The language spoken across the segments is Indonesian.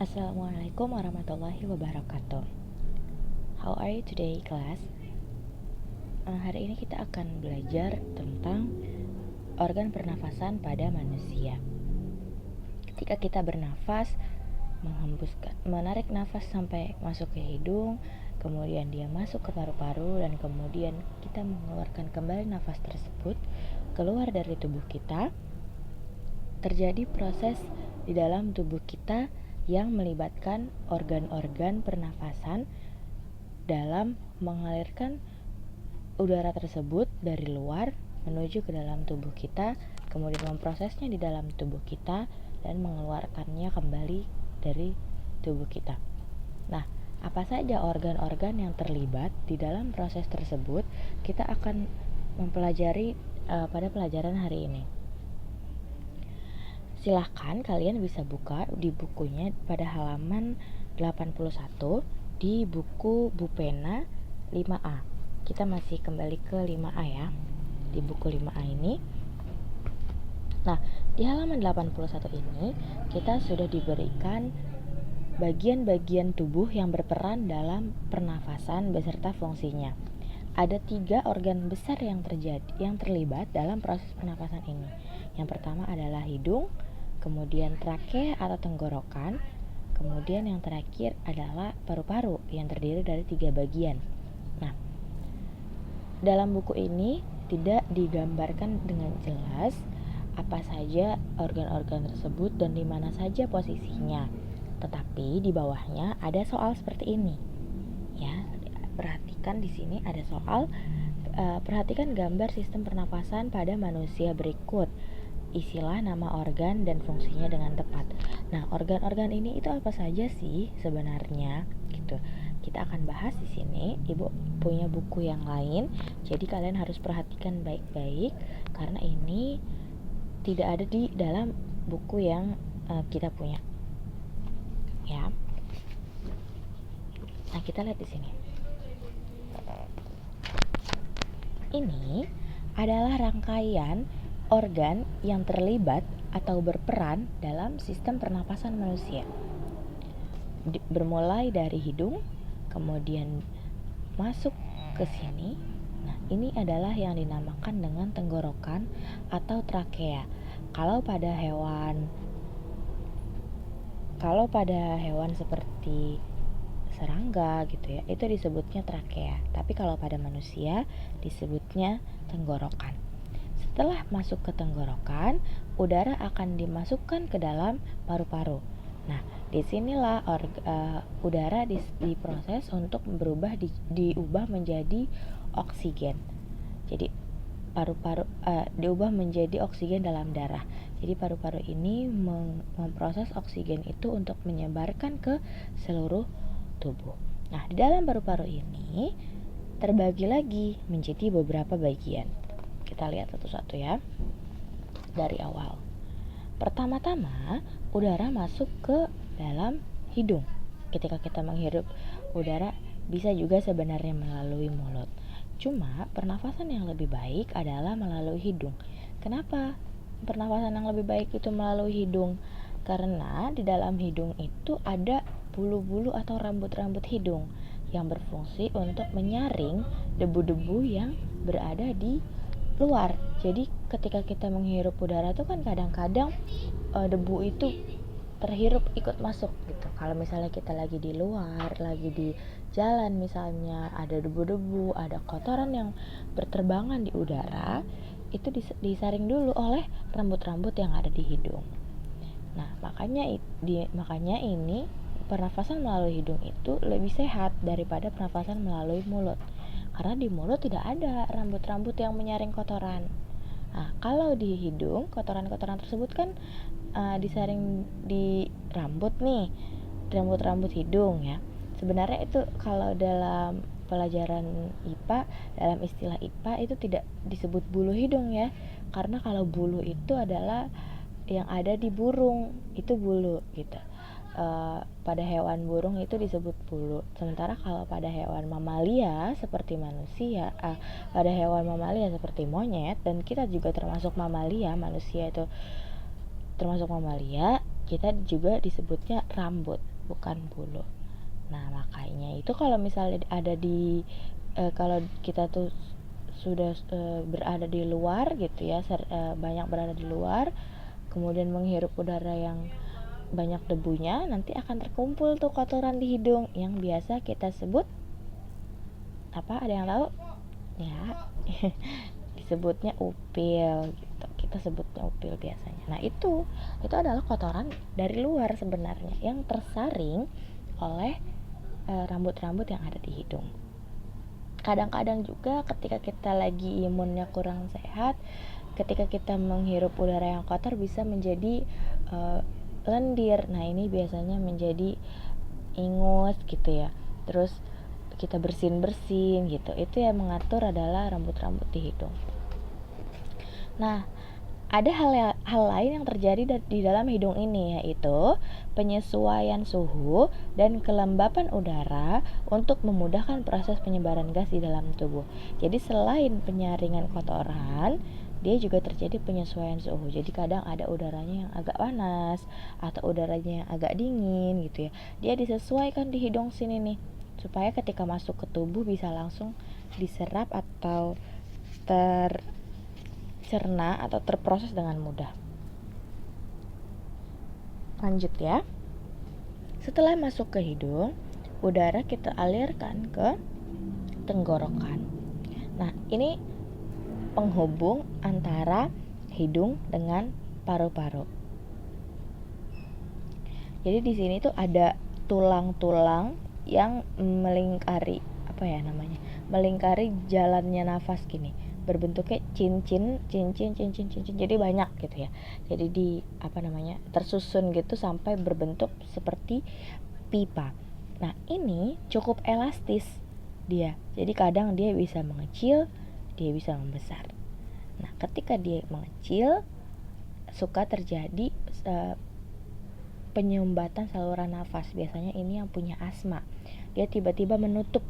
Assalamualaikum warahmatullahi wabarakatuh. How are you today, class? Hari ini kita akan belajar tentang organ pernafasan pada manusia. Ketika kita bernafas, menarik nafas sampai masuk ke hidung, kemudian dia masuk ke paru-paru, dan kemudian kita mengeluarkan kembali nafas tersebut keluar dari tubuh kita. Terjadi proses di dalam tubuh kita yang melibatkan organ-organ pernafasan dalam mengalirkan udara tersebut dari luar menuju ke dalam tubuh kita, kemudian memprosesnya di dalam tubuh kita dan mengeluarkannya kembali dari tubuh kita. Nah, apa saja organ-organ yang terlibat di dalam proses tersebut kita akan mempelajari pada pelajaran hari ini. Silahkan kalian bisa buka di bukunya pada halaman 81 di buku Bupena 5A. Kita masih kembali ke 5A ya, di buku 5A ini. Nah, di halaman 81 ini kita sudah diberikan bagian-bagian tubuh yang berperan dalam pernafasan beserta fungsinya. Ada 3 organ besar yang terlibat dalam proses pernafasan ini. Yang pertama adalah hidung, kemudian trakea atau tenggorokan, kemudian yang terakhir adalah paru-paru yang terdiri dari 3 bagian. Nah, dalam buku ini tidak digambarkan dengan jelas apa saja organ-organ tersebut dan di mana saja posisinya. Tetapi di bawahnya ada soal seperti ini. Ya, perhatikan di sini ada soal. Perhatikan gambar sistem pernapasan pada manusia berikut. Isilah nama organ dan fungsinya dengan tepat. Nah, organ-organ ini itu apa saja sih sebenarnya? Gitu. Kita akan bahas di sini. Ibu punya buku yang lain, jadi kalian harus perhatikan baik-baik karena ini tidak ada di dalam buku yang kita punya. Ya. Nah, kita lihat di sini. Ini adalah rangkaian organ yang terlibat atau berperan dalam sistem pernapasan manusia. Bermulai dari hidung, kemudian masuk ke sini. Nah, ini adalah yang dinamakan dengan tenggorokan atau trakea. Kalau pada hewan seperti serangga gitu ya, itu disebutnya trakea. Tapi kalau pada manusia disebutnya tenggorokan. Setelah masuk ke tenggorokan, udara akan dimasukkan ke dalam paru-paru. Nah, disinilah udara diproses untuk diubah menjadi oksigen. Jadi paru-paru diubah menjadi oksigen dalam darah. Jadi paru-paru ini memproses oksigen itu untuk menyebarkan ke seluruh tubuh. Nah, di dalam paru-paru ini terbagi lagi menjadi beberapa bagian. Kita lihat satu-satu ya. Dari awal. Pertama-tama, udara masuk ke dalam hidung. Ketika kita menghirup udara, bisa juga sebenarnya melalui mulut. Cuma, pernafasan yang lebih baik adalah melalui hidung. Kenapa pernafasan yang lebih baik itu melalui hidung? Karena di dalam hidung itu ada bulu-bulu atau rambut-rambut hidung yang berfungsi untuk menyaring debu-debu yang berada di luar. Jadi ketika kita menghirup udara itu kan kadang-kadang debu itu terhirup ikut masuk gitu. Kalau misalnya kita lagi di luar, lagi di jalan misalnya, ada debu-debu, ada kotoran yang berterbangan di udara, itu disaring dulu oleh rambut-rambut yang ada di hidung. Nah, makanya ini pernafasan melalui hidung itu lebih sehat daripada pernafasan melalui mulut. Karena di mulut tidak ada rambut-rambut yang menyaring kotoran. Nah, kalau di hidung, kotoran-kotoran tersebut kan disaring di rambut nih, rambut-rambut hidung ya. Sebenarnya itu kalau dalam pelajaran IPA, dalam istilah IPA itu tidak disebut bulu hidung ya. Karena kalau bulu itu adalah yang ada di burung, itu bulu gitu. Pada hewan burung itu disebut bulu. Sementara kalau pada hewan mamalia seperti manusia, pada hewan mamalia seperti monyet, dan kita juga termasuk mamalia, manusia itu termasuk mamalia, kita juga disebutnya rambut, bukan bulu. Nah, makanya itu kalau misalnya ada di kalau kita tuh sudah berada di luar gitu ya, banyak berada di luar, kemudian menghirup udara yang banyak debunya, nanti akan terkumpul tuh kotoran di hidung yang biasa kita sebut apa? Ada yang tahu? Ya, disebutnya upil gitu. Kita sebutnya upil biasanya. Nah, itu adalah kotoran dari luar sebenarnya yang tersaring oleh rambut-rambut yang ada di hidung. Kadang-kadang juga ketika kita lagi imunnya kurang sehat, ketika kita menghirup udara yang kotor bisa menjadi lendir. Nah, ini biasanya menjadi ingus gitu ya. Terus kita bersin-bersin gitu. Itu yang mengatur adalah rambut-rambut di hidung. Nah, ada hal lain yang terjadi di dalam hidung ini, yaitu penyesuaian suhu dan kelembapan udara untuk memudahkan proses penyebaran gas di dalam tubuh. Jadi selain penyaringan kotoran, dia juga terjadi penyesuaian suhu. Jadi kadang ada udaranya yang agak panas atau udaranya yang agak dingin gitu ya. Dia disesuaikan di hidung sini nih, supaya ketika masuk ke tubuh bisa langsung diserap atau tercerna atau terproses dengan mudah. Lanjut ya. Setelah masuk ke hidung, udara kita alirkan ke tenggorokan. Nah, ini penghubung antara hidung dengan paru-paru. Jadi di sini tuh ada tulang-tulang yang melingkari melingkari jalannya nafas gini, berbentuknya cincin. Jadi banyak gitu ya. Jadi tersusun gitu sampai berbentuk seperti pipa. Nah, ini cukup elastis dia. Jadi kadang dia bisa mengecil, dia bisa membesar. Nah, ketika dia mengecil, suka terjadi penyumbatan saluran nafas. Biasanya ini yang punya asma. Dia tiba-tiba menutup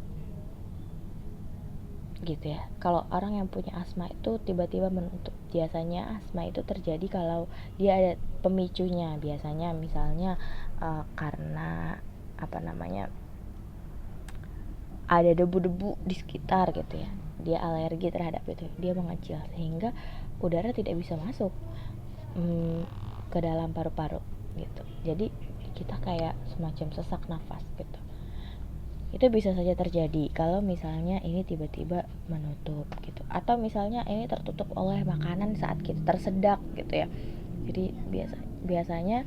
gitu ya. Kalau orang yang punya asma itu tiba-tiba menutup. Biasanya asma itu terjadi kalau dia ada pemicunya. Biasanya misalnya karena ada debu-debu di sekitar gitu ya. Dia alergi terhadap itu. Dia mengecil sehingga udara tidak bisa masuk ke dalam paru-paru gitu. Jadi kita kayak semacam sesak nafas gitu. Itu bisa saja terjadi kalau misalnya ini tiba-tiba menutup gitu, atau misalnya ini tertutup oleh makanan saat kita tersedak gitu ya. Jadi biasanya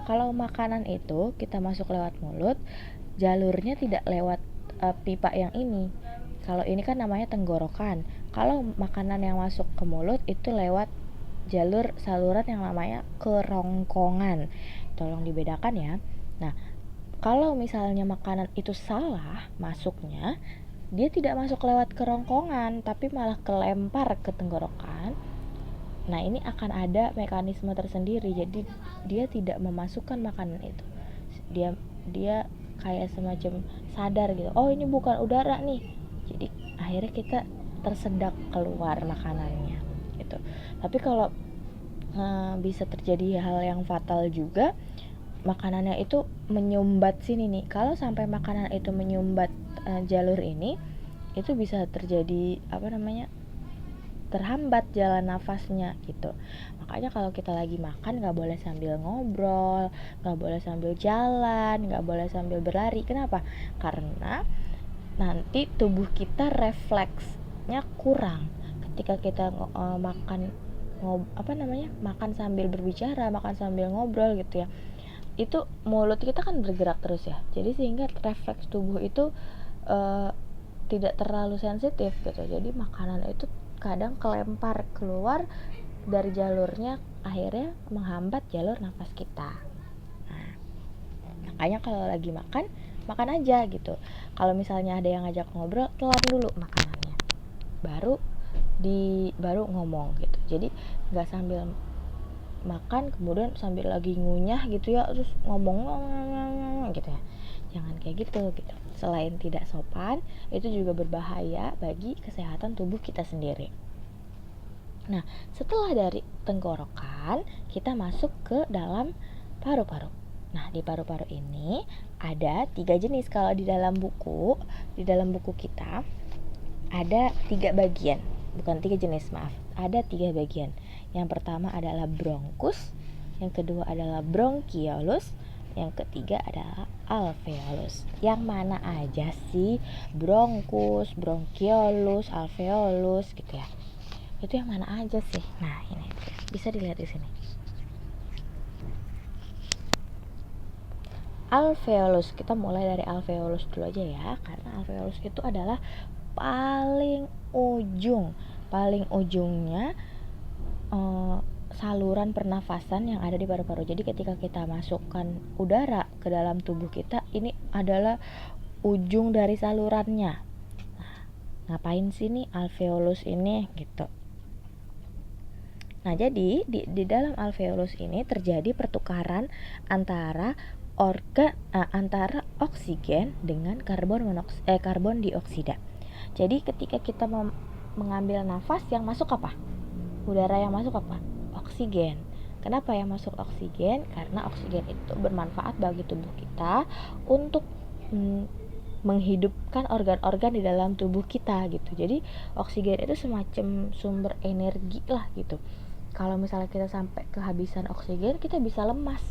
kalau makanan itu kita masuk lewat mulut, jalurnya tidak lewat pipa yang ini. Kalau ini kan namanya tenggorokan. Kalau makanan yang masuk ke mulut itu lewat jalur saluran yang namanya kerongkongan. Tolong dibedakan ya. Nah, kalau misalnya makanan itu salah masuknya, dia tidak masuk lewat kerongkongan, tapi malah kelempar ke tenggorokan. Nah, ini akan ada mekanisme tersendiri. Jadi dia tidak memasukkan makanan itu. Dia kayak semacam sadar gitu. Oh, ini bukan udara nih. Jadi akhirnya kita tersedak keluar makanannya gitu. Tapi kalau bisa terjadi hal yang fatal juga, makanannya itu menyumbat sini nih. Kalau sampai makanan itu menyumbat jalur ini, itu bisa terjadi terhambat jalan nafasnya gitu. Makanya kalau kita lagi makan nggak boleh sambil ngobrol, nggak boleh sambil jalan, nggak boleh sambil berlari. Kenapa? Karena nanti tubuh kita refleksnya kurang ketika kita makan sambil berbicara, makan sambil ngobrol gitu ya. Itu mulut kita kan bergerak terus ya, jadi sehingga refleks tubuh itu tidak terlalu sensitif gitu. Jadi makanan itu kadang kelempar keluar dari jalurnya, akhirnya menghambat jalur nafas kita. Nah, makanya kalau lagi makan aja gitu. Kalau misalnya ada yang ngajak ngobrol, telan dulu makanannya, baru ngomong gitu. Jadi nggak sambil makan kemudian sambil lagi ngunyah gitu ya, terus ngomong gitu ya. Jangan kayak gitu. Selain tidak sopan, itu juga berbahaya bagi kesehatan tubuh kita sendiri. Nah, setelah dari tenggorokan, kita masuk ke dalam paru-paru. Nah, di paru-paru ini ada 3 jenis. Kalau di dalam buku kita ada 3 bagian. Bukan 3 jenis, maaf. Ada 3 bagian. Yang pertama adalah bronkus, yang kedua adalah bronkiolus, yang ketiga adalah alveolus. Yang mana aja sih bronkus, bronkiolus, alveolus gitu ya? Itu yang mana aja sih? Nah, ini bisa dilihat di sini. Alveolus, kita mulai dari alveolus dulu aja ya, karena alveolus itu adalah paling ujungnya saluran pernafasan yang ada di paru-paru. Jadi ketika kita masukkan udara ke dalam tubuh kita, ini adalah ujung dari salurannya. Nah, ngapain sih nih alveolus ini gitu? Nah, jadi di dalam alveolus ini terjadi pertukaran antara antara oksigen dengan karbon dioksida. Jadi ketika kita mengambil nafas, yang masuk apa? Udara yang masuk apa? Oksigen. Kenapa yang masuk oksigen? Karena oksigen itu bermanfaat bagi tubuh kita untuk menghidupkan organ-organ di dalam tubuh kita gitu. Jadi oksigen itu semacam sumber energi lah gitu. Kalau misalnya kita sampai kehabisan oksigen, kita bisa lemas.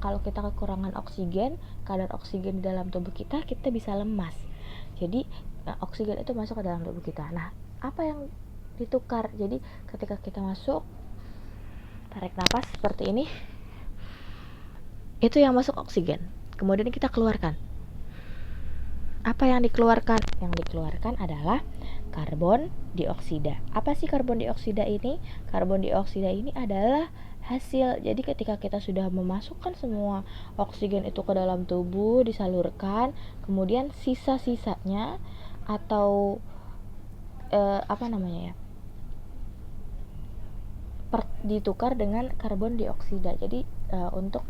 Kalau kita kekurangan oksigen, kadar oksigen di dalam tubuh kita bisa lemas. Jadi oksigen itu masuk ke dalam tubuh kita. Nah, apa yang ditukar? Jadi ketika kita masuk, tarik nafas seperti ini, itu yang masuk oksigen. Kemudian kita keluarkan. Apa yang dikeluarkan? Yang dikeluarkan adalah karbon dioksida. Apa sih karbon dioksida ini? Karbon dioksida ini adalah hasil. Jadi ketika kita sudah memasukkan semua oksigen itu ke dalam tubuh, disalurkan, kemudian sisa-sisanya atau ditukar dengan karbon dioksida. Jadi untuk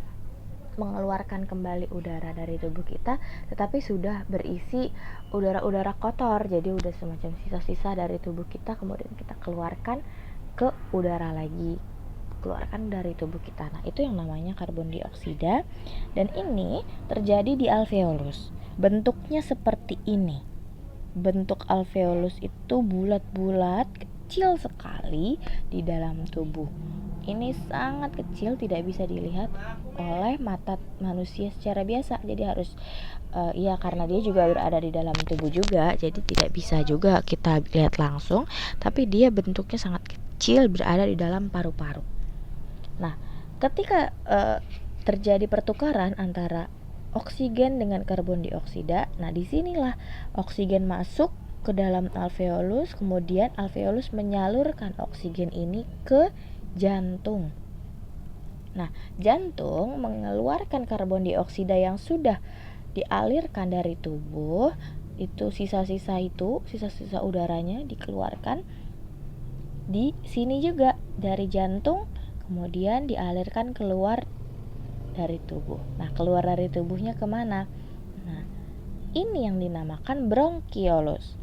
mengeluarkan kembali udara dari tubuh kita, tetapi sudah berisi udara-udara kotor. Jadi udah semacam sisa-sisa dari tubuh kita, kemudian kita keluarkan ke udara lagi, keluarkan dari tubuh kita. Nah, itu yang namanya karbon dioksida, dan ini terjadi di alveolus. Bentuknya seperti ini. Bentuk alveolus itu bulat-bulat, kecil sekali di dalam tubuh. Ini sangat kecil, tidak bisa dilihat oleh mata manusia secara biasa. Jadi harus karena dia juga berada di dalam tubuh juga, jadi tidak bisa juga kita lihat langsung, tapi dia bentuknya sangat kecil, berada di dalam paru-paru. Nah, ketika terjadi pertukaran antara oksigen dengan karbon dioksida, nah disinilah oksigen masuk ke dalam alveolus, kemudian alveolus menyalurkan oksigen ini ke jantung. Nah, jantung mengeluarkan karbon dioksida yang sudah dialirkan dari tubuh, itu sisa-sisa udaranya dikeluarkan di sini juga dari jantung, kemudian dialirkan keluar dari tubuh. Nah, keluar dari tubuhnya kemana? Nah, ini yang dinamakan bronkiolus.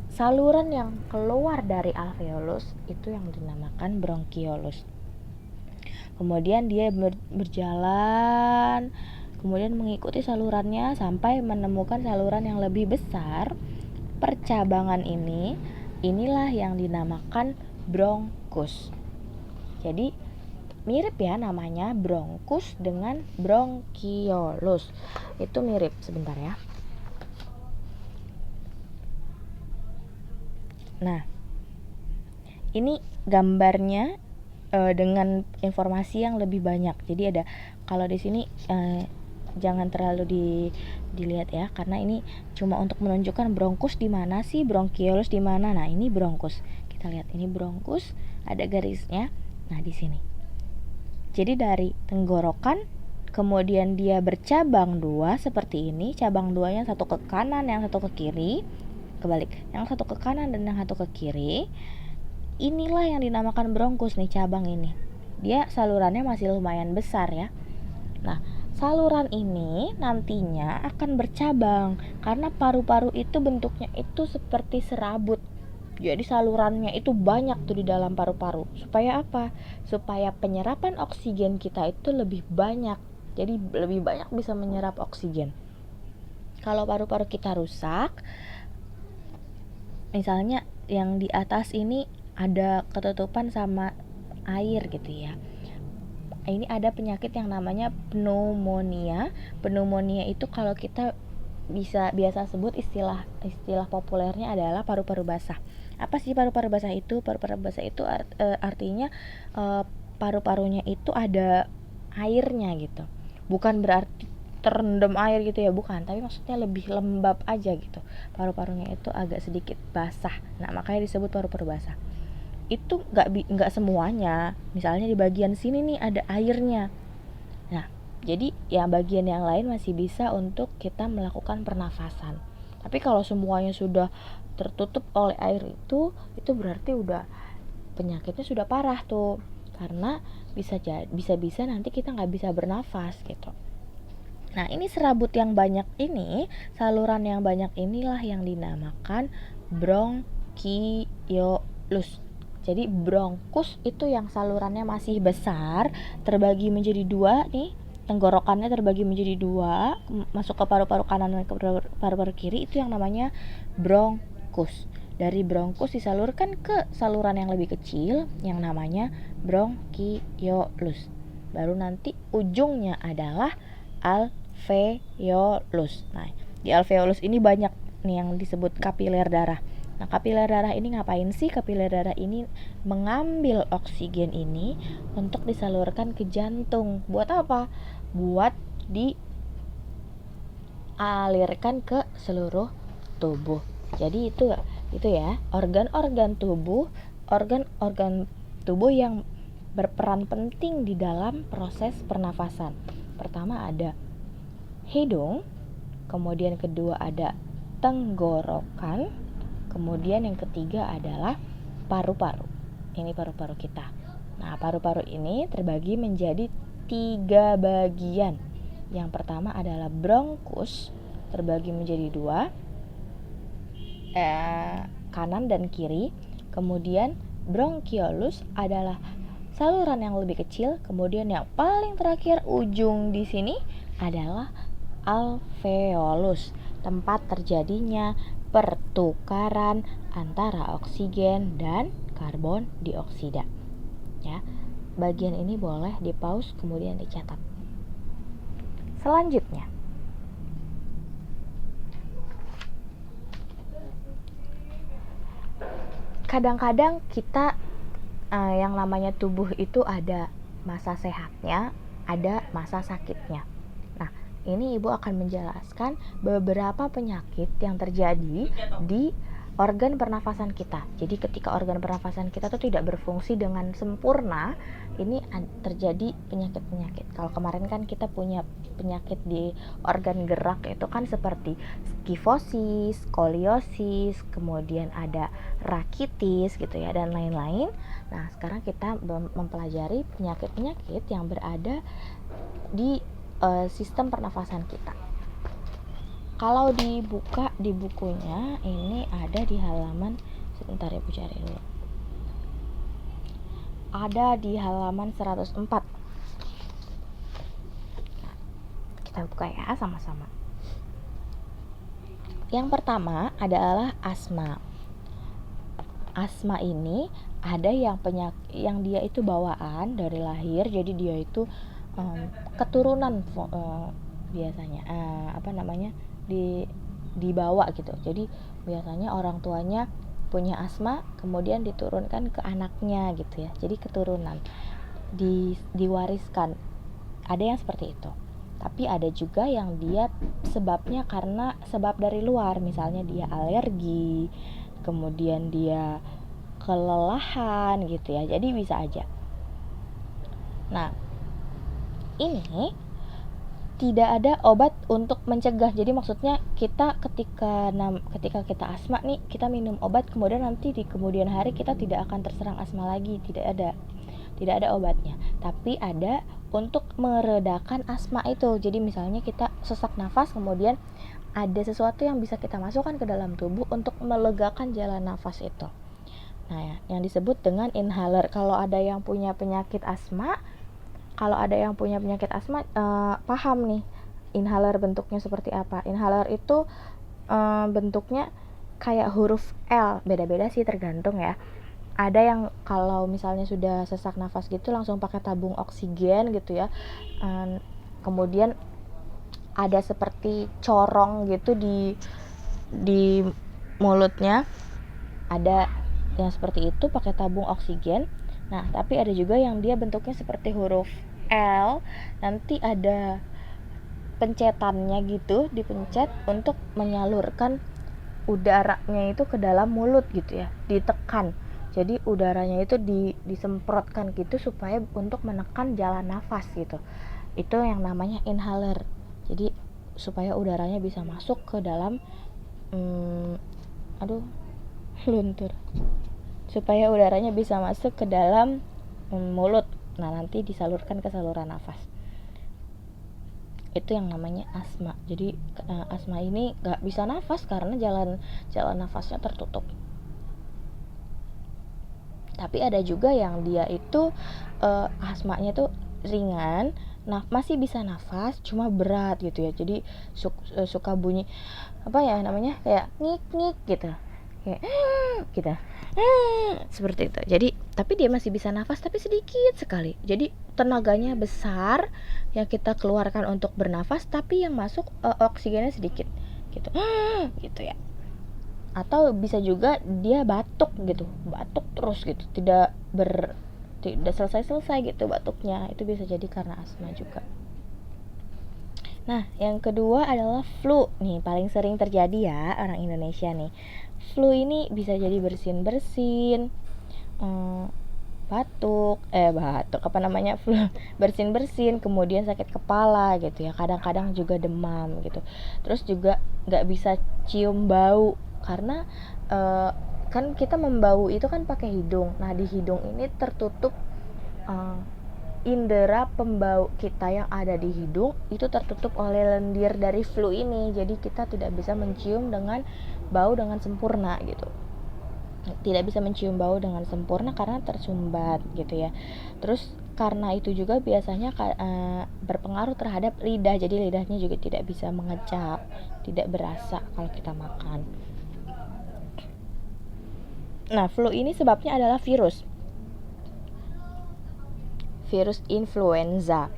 Saluran yang keluar dari alveolus itu yang dinamakan bronkiolus. Kemudian dia berjalan, kemudian mengikuti salurannya sampai menemukan saluran yang lebih besar. Percabangan inilah yang dinamakan bronkus. Jadi mirip ya namanya, bronkus dengan bronkiolus. Itu mirip, sebentar ya. Nah, ini gambarnya dengan informasi yang lebih banyak. Jadi ada, kalau di sini jangan terlalu dilihat ya, karena ini cuma untuk menunjukkan bronkus di mana sih, bronkiolus di mana. Nah, ini bronkus. Kita lihat ini bronkus, ada garisnya. Nah, di sini. Jadi dari tenggorokan, kemudian dia bercabang dua seperti ini. Cabang duanya satu ke kanan, yang satu ke kiri. Kebalik, yang satu ke kanan dan yang satu ke kiri. Inilah yang dinamakan bronkus nih, cabang ini. Dia salurannya masih lumayan besar ya. Nah, saluran ini nantinya akan bercabang karena paru-paru itu bentuknya itu seperti serabut. Jadi salurannya itu banyak tuh di dalam paru-paru. Supaya apa? Supaya penyerapan oksigen kita itu lebih banyak. Jadi lebih banyak bisa menyerap oksigen. Kalau paru-paru kita rusak, misalnya yang di atas ini ada ketutupan sama air gitu ya. Ini ada penyakit yang namanya pneumonia. Pneumonia itu kalau kita biasa sebut istilah populernya adalah paru-paru basah. Apa sih paru-paru basah itu? Paru-paru basah itu artinya paru-parunya itu ada airnya gitu. Bukan berarti terendam air gitu ya, bukan, tapi maksudnya lebih lembab aja gitu. Paru-parunya itu agak sedikit basah. Nah, makanya disebut paru-paru basah. Itu nggak semuanya. Misalnya di bagian sini nih ada airnya. Nah, jadi ya bagian yang lain masih bisa untuk kita melakukan pernafasan. Tapi kalau semuanya sudah tertutup oleh air itu berarti udah penyakitnya sudah parah tuh. Karena bisa nanti kita nggak bisa bernafas gitu. Nah, ini serabut yang banyak ini, saluran yang banyak inilah yang dinamakan bronkiolus. Jadi bronkus itu yang salurannya masih besar, terbagi menjadi dua nih, tenggorokannya terbagi menjadi dua, masuk ke paru-paru kanan dan ke paru-paru kiri, itu yang namanya bronkus. Dari bronkus disalurkan ke saluran yang lebih kecil yang namanya bronkiolus. Baru nanti ujungnya adalah alveolus. Nah, di alveolus ini banyak nih yang disebut kapiler darah. Nah, kapiler darah ini ngapain sih? Kapiler darah ini mengambil oksigen ini untuk disalurkan ke jantung. Buat apa? Buat dialirkan ke seluruh tubuh. Jadi itu ya, organ-organ tubuh yang berperan penting di dalam proses pernafasan. Pertama ada hidung, kemudian kedua ada tenggorokan, kemudian yang ketiga adalah paru-paru. Ini paru-paru kita. Nah, paru-paru ini terbagi menjadi 3 bagian. Yang pertama adalah bronkus, terbagi menjadi 2, kanan dan kiri. Kemudian bronkiolus adalah saluran yang lebih kecil. Kemudian yang paling terakhir ujung di sini adalah alveolus, tempat terjadinya pertukaran antara oksigen dan karbon dioksida. Ya, bagian ini boleh di-pause kemudian dicatat. Selanjutnya, kadang-kadang kita yang namanya tubuh itu ada masa sehatnya, ada masa sakitnya. Nah, ini Ibu akan menjelaskan beberapa penyakit yang terjadi di organ pernafasan kita. Jadi ketika organ pernafasan kita tuh tidak berfungsi dengan sempurna, ini terjadi penyakit-penyakit. Kalau kemarin kan kita punya penyakit di organ gerak itu kan seperti skifosis, skoliosis, kemudian ada rakitis gitu ya, dan lain-lain. Nah, sekarang kita mempelajari penyakit-penyakit yang berada di sistem pernafasan kita. Kalau dibuka di bukunya, ini ada di halaman, sebentar ya Bu cari dulu. Ada di halaman 104. Nah, kita buka ya sama-sama. Yang pertama adalah asma. Asma ini ada yang dia itu bawaan dari lahir, jadi dia itu keturunan biasanya dibawa gitu. Jadi biasanya orang tuanya punya asma, kemudian diturunkan ke anaknya gitu ya. Jadi keturunan diwariskan. Ada yang seperti itu. Tapi ada juga yang dia sebabnya karena sebab dari luar, misalnya dia alergi, kemudian dia kelelahan gitu ya. Jadi bisa aja. Nah, ini tidak ada obat untuk mencegah. Jadi maksudnya kita ketika kita asma nih, kita minum obat, kemudian nanti di kemudian hari kita tidak akan terserang asma lagi. Tidak ada obatnya. Tapi ada untuk meredakan asma itu. Jadi misalnya kita sesak nafas, kemudian ada sesuatu yang bisa kita masukkan ke dalam tubuh untuk melegakan jalan nafas itu. Nah, yang disebut dengan inhaler. Kalau ada yang punya penyakit asma, paham nih inhaler bentuknya seperti apa. Inhaler itu bentuknya kayak huruf L, beda-beda sih tergantung ya. Ada yang kalau misalnya sudah sesak nafas gitu langsung pakai tabung oksigen gitu ya. Kemudian ada seperti corong gitu di mulutnya, ada yang seperti itu pakai tabung oksigen. Nah, tapi ada juga yang dia bentuknya seperti huruf L, nanti ada pencetannya gitu, dipencet untuk menyalurkan udaranya itu ke dalam mulut gitu ya, ditekan. Jadi udaranya itu disemprotkan gitu supaya untuk menekan jalan nafas gitu. Itu yang namanya inhaler. Jadi supaya udaranya bisa masuk ke dalam luntur. Supaya udaranya bisa masuk ke dalam mulut. Nah, nanti disalurkan ke saluran nafas. Itu yang namanya asma. Jadi asma ini gak bisa nafas karena jalan nafasnya tertutup. Tapi ada juga yang dia itu asmanya tuh ringan, masih bisa nafas, cuma berat gitu ya. Jadi suka bunyi kayak ngik gitu, kayak gitu, seperti itu. Jadi tapi dia masih bisa nafas tapi sedikit sekali. Jadi tenaganya besar yang kita keluarkan untuk bernafas, tapi yang masuk oksigennya sedikit gitu, gitu ya. Atau bisa juga dia batuk terus gitu, tidak selesai gitu batuknya. Itu bisa jadi karena asma juga. Nah, yang kedua adalah flu. Nih, paling sering terjadi ya orang Indonesia nih. Flu ini bisa jadi bersin-bersin, batuk, flu, bersin-bersin, kemudian sakit kepala gitu ya. Kadang-kadang juga demam gitu. Terus juga nggak bisa cium bau karena kan kita membau itu kan pakai hidung. Nah, di hidung ini tertutup indera pembau kita yang ada di hidung itu tertutup oleh lendir dari flu ini. Jadi kita tidak bisa mencium dengan bau dengan sempurna gitu. Tidak bisa mencium bau dengan sempurna karena tersumbat gitu ya. Terus karena itu juga biasanya berpengaruh terhadap lidah. Jadi lidahnya juga tidak bisa mengecap, tidak berasa kalau kita makan. Nah, flu ini sebabnya adalah virus influenza.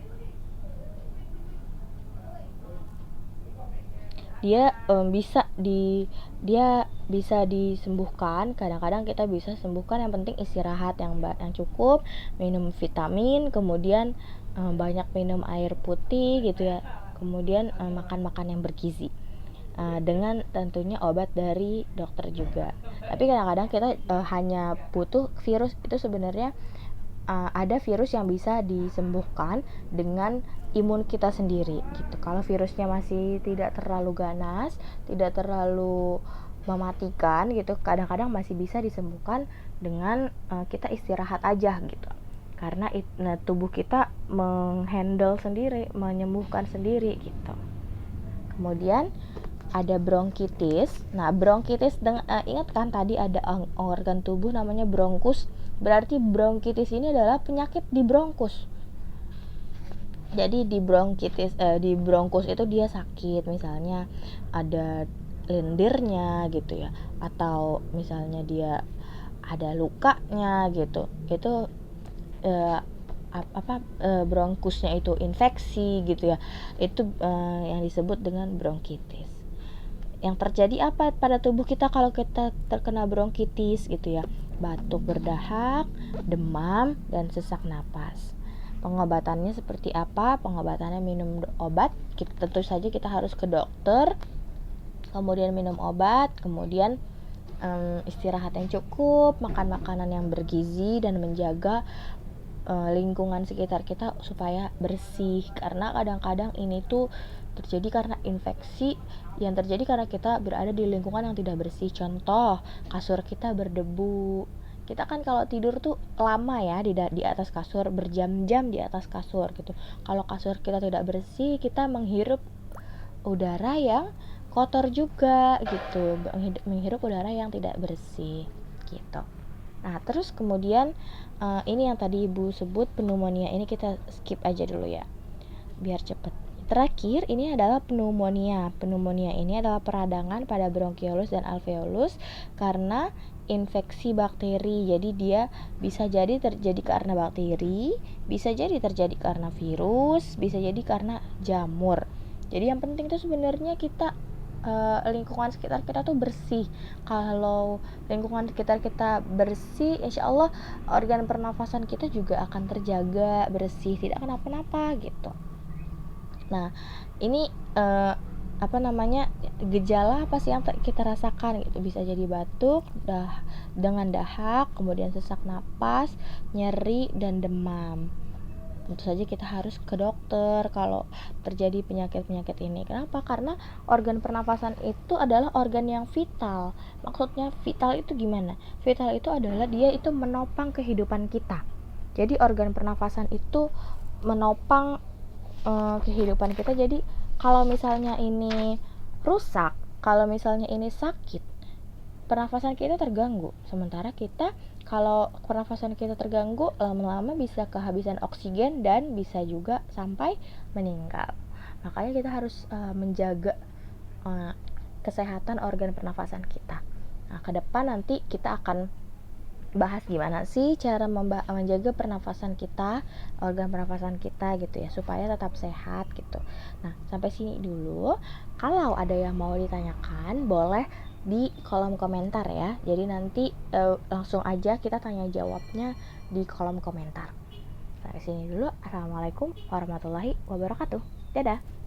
Dia bisa disembuhkan. Kadang-kadang kita bisa sembuhkan, yang penting istirahat yang cukup, minum vitamin, kemudian banyak minum air putih gitu ya, kemudian makan yang bergizi, dengan tentunya obat dari dokter juga. Tapi kadang-kadang kita hanya butuh virus itu sebenarnya. Ada virus yang bisa disembuhkan dengan imun kita sendiri gitu. Kalau virusnya masih tidak terlalu ganas, tidak terlalu mematikan gitu, kadang-kadang masih bisa disembuhkan dengan kita istirahat aja gitu. Karena tubuh kita menghandle sendiri, menyembuhkan sendiri gitu. Kemudian ada bronkitis. Nah, bronkitis ingat kan tadi ada organ tubuh namanya bronkus. Berarti bronkitis ini adalah penyakit di bronkus. Jadi di bronkus itu dia sakit, misalnya ada lendirnya gitu ya, atau misalnya dia ada lukanya gitu. Itu bronkusnya itu infeksi gitu ya. Itu yang disebut dengan bronkitis. Yang terjadi apa pada tubuh kita kalau kita terkena bronkitis gitu ya? Batuk berdahak, demam, dan sesak napas. Pengobatannya seperti apa? Pengobatannya minum obat. Tentu saja kita harus ke dokter, kemudian minum obat, kemudian istirahat yang cukup, makan makanan yang bergizi, dan menjaga lingkungan sekitar kita supaya bersih. Karena kadang-kadang ini tuh terjadi karena infeksi yang terjadi karena kita berada di lingkungan yang tidak bersih. Contoh, kasur kita berdebu. Kita kan kalau tidur tuh lama ya di atas kasur, berjam-jam di atas kasur gitu. Kalau kasur kita tidak bersih, kita menghirup udara yang kotor juga gitu, menghirup udara yang tidak bersih gitu. Nah, terus kemudian ini yang tadi Ibu sebut pneumonia, ini kita skip aja dulu ya, biar cepet. Terakhir, ini adalah pneumonia. Pneumonia ini adalah peradangan pada bronkiolus dan alveolus karena infeksi bakteri. Jadi dia bisa jadi terjadi karena bakteri, bisa jadi terjadi karena virus, bisa jadi karena jamur. Jadi yang penting itu sebenarnya kita lingkungan sekitar kita tuh bersih. Kalau lingkungan sekitar kita bersih, insya Allah organ pernafasan kita juga akan terjaga bersih, tidak kenapa-napa gitu. Nah, ini gejala apa sih yang kita rasakan gitu? Bisa jadi batuk, dengan dahak, kemudian sesak napas, nyeri, dan demam. Tentu saja kita harus ke dokter kalau terjadi penyakit-penyakit ini. Kenapa? Karena organ pernafasan itu adalah organ yang vital. Maksudnya vital itu gimana? Vital itu adalah dia itu menopang kehidupan kita. Jadi organ pernafasan itu menopang kehidupan kita. Jadi kalau misalnya ini rusak, kalau misalnya ini sakit, pernafasan kita terganggu. Sementara kita, kalau pernafasan kita terganggu, lama-lama bisa kehabisan oksigen dan bisa juga sampai meninggal. Makanya kita harus menjaga kesehatan organ pernafasan kita. Nah, ke depan nanti kita akan bahas gimana sih cara menjaga pernafasan kita, organ pernafasan kita gitu ya, supaya tetap sehat gitu. Nah, sampai sini dulu. Kalau ada yang mau ditanyakan, boleh di kolom komentar ya. Jadi nanti langsung aja kita tanya jawabnya di kolom komentar. Sampai sini dulu. Assalamualaikum warahmatullahi wabarakatuh. Dadah.